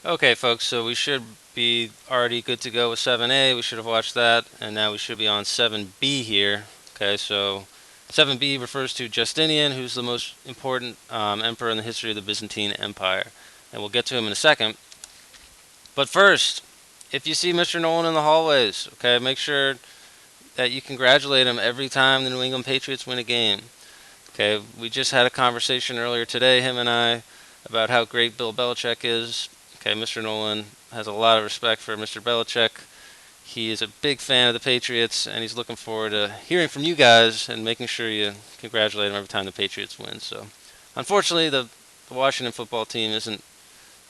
Okay, folks, so we should be already good to go with 7A. We should have watched that, and now we should be on 7B here. Okay, so 7B refers to Justinian, who's the most important emperor in the history of the Byzantine Empire. And we'll get to him in a second. But first, if you see Mr. Nolan in the hallways, okay, make sure that you congratulate him every time the New England Patriots win a game. Okay, we just had a conversation earlier today, him and I, about how great Bill Belichick is. Okay, Mr. Nolan has a lot of respect for Mr. Belichick. He is a big fan of the Patriots, and he's looking forward to hearing from you guys and making sure you congratulate him every time the Patriots win. So, unfortunately, the Washington football team isn't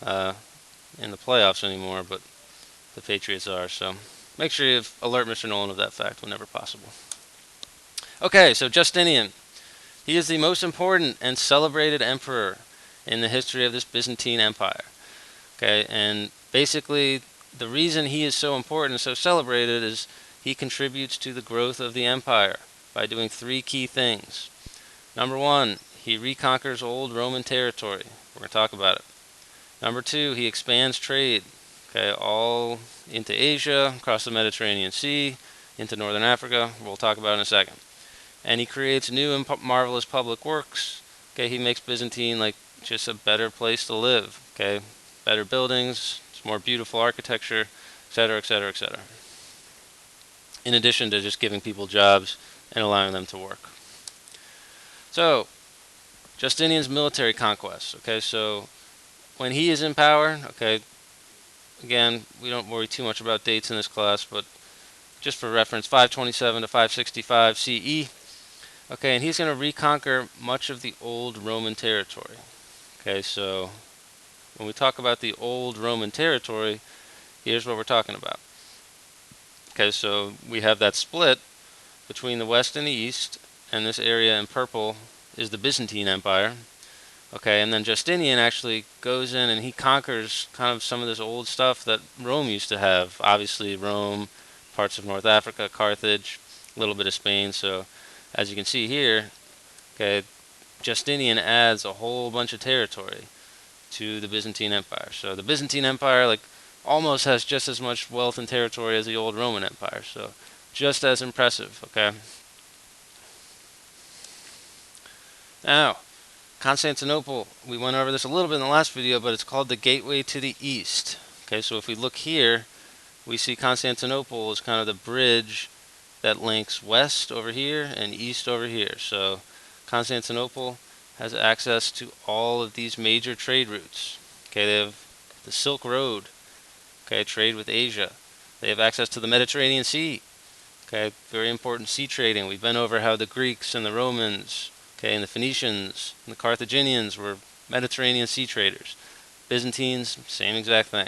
uh, in the playoffs anymore, but the Patriots are. So, make sure you alert Mr. Nolan of that fact whenever possible. Okay, so Justinian. He is the most important and celebrated emperor in the history of this Byzantine Empire. Okay, and basically the reason he is so important and so celebrated is he contributes to the growth of the empire by doing three key things. Number one, he reconquers old Roman territory. We're going to talk about it. Number two, he expands trade, okay, all into Asia, across the Mediterranean Sea, into northern Africa. We'll talk about it in a second. And he creates new and marvelous public works. Okay, he makes Byzantine like just a better place to live. Okay, better buildings, it's more beautiful architecture, etc., etc., etc. In addition to just giving people jobs and allowing them to work. So, Justinian's military conquests. Okay, so when he is in power, okay, again, we don't worry too much about dates in this class, but just for reference, 527 to 565 CE. Okay, and he's going to reconquer much of the old Roman territory. Okay, so when we talk about the old Roman territory, here's what we're talking about. Okay, so we have that split between the west and the east, and this area in purple is the Byzantine Empire. Okay, and then Justinian actually goes in and he conquers kind of some of this old stuff that Rome used to have. Obviously, Rome, parts of North Africa, Carthage, a little bit of Spain. So, as you can see here, okay, Justinian adds a whole bunch of territory to the Byzantine Empire. So the Byzantine Empire like almost has just as much wealth and territory as the old Roman Empire. So just as impressive, okay? Now, Constantinople, we went over this a little bit in the last video, but it's called the Gateway to the East. Okay, so if we look here, we see Constantinople is kind of the bridge that links west over here and east over here. So Constantinople has access to all of these major trade routes. Okay, they have the Silk Road, okay, trade with Asia. They have access to the Mediterranean Sea, okay, very important sea trading. We've been over how the Greeks and the Romans, okay, and the Phoenicians and the Carthaginians were Mediterranean sea traders. Byzantines, same exact thing.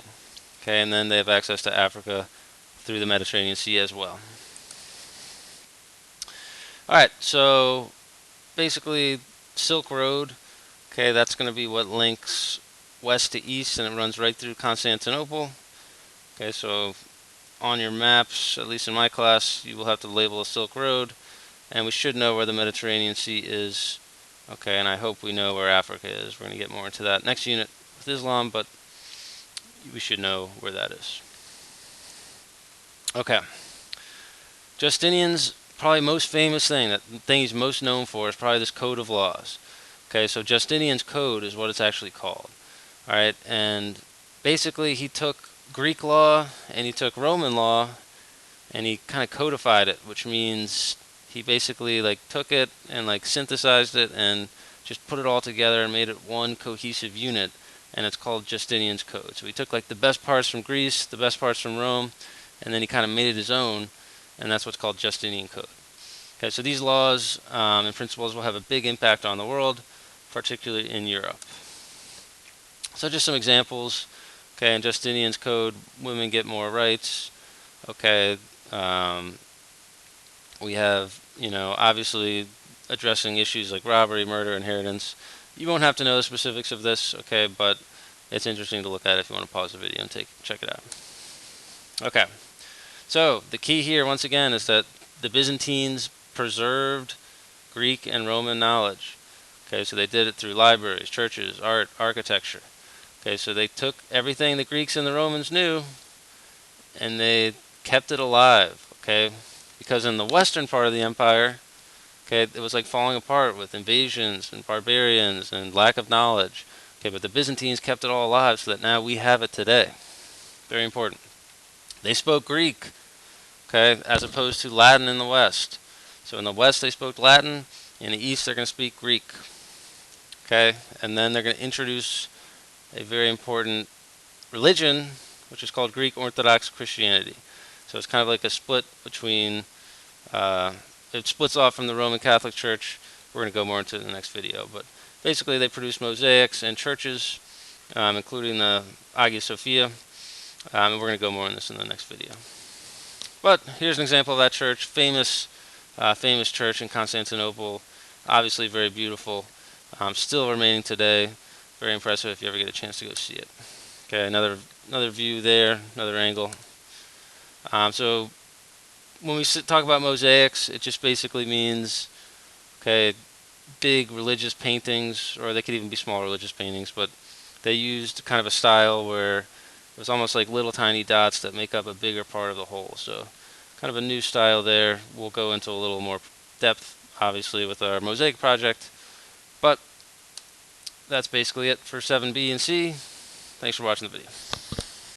Okay, and then they have access to Africa through the Mediterranean Sea as well. Alright, so basically Silk Road, okay, that's going to be what links west to east, and it runs right through Constantinople. Okay, so on your maps, at least in my class, you will have to label a Silk Road, and we should know where the Mediterranean Sea is. Okay, and I hope we know where Africa is. We're going to get more into that next unit with Islam, but we should know where that is. Okay, Justinian's probably most famous thing, that thing he's most known for, is probably this code of laws. Okay, so Justinian's code is what it's actually called. Alright, and basically he took Greek law and he took Roman law and he kind of codified it, which means he basically like took it and like synthesized it and just put it all together and made it one cohesive unit, and it's called Justinian's code. So he took like the best parts from Greece, the best parts from Rome, and then he kind of made it his own, and that's what's called Justinian code. Okay, so these laws and principles will have a big impact on the world, particularly in Europe. So just some examples. Okay, in Justinian's code, women get more rights. Okay, we have, obviously addressing issues like robbery, murder, inheritance. You won't have to know the specifics of this, okay, but it's interesting to look at if you want to pause the video and check it out. Okay, so the key here, once again, is that the Byzantines preserved Greek and Roman knowledge. Okay, so they did it through libraries, churches, art, architecture. Okay, so they took everything the Greeks and the Romans knew and they kept it alive. Okay, because in the western part of the empire, okay, it was like falling apart with invasions and barbarians and lack of knowledge. Okay, but the Byzantines kept it all alive so that now we have it today. Very important. They spoke Greek, okay, as opposed to Latin in the west. So in the west they spoke Latin, in the east they're going to speak Greek. Okay, and then they're going to introduce a very important religion, which is called Greek Orthodox Christianity. So it's kind of like a split between, uh, it splits off from the Roman Catholic Church. We're going to go more into the next video, but basically they produce mosaics and churches, including the Hagia Sophia, and we're going to go more on this in the next video. But here's an example of that church, famous church in Constantinople, obviously very beautiful, still remaining today. Very impressive if you ever get a chance to go see it. Okay, another view there, another angle. So when we talk about mosaics, it just basically means, okay, big religious paintings, or they could even be small religious paintings, but they used kind of a style where it was almost like little tiny dots that make up a bigger part of the whole. So kind of a new style there. We'll go into a little more depth, obviously, with our mosaic project. But that's basically it for 7B and C. Thanks for watching the video.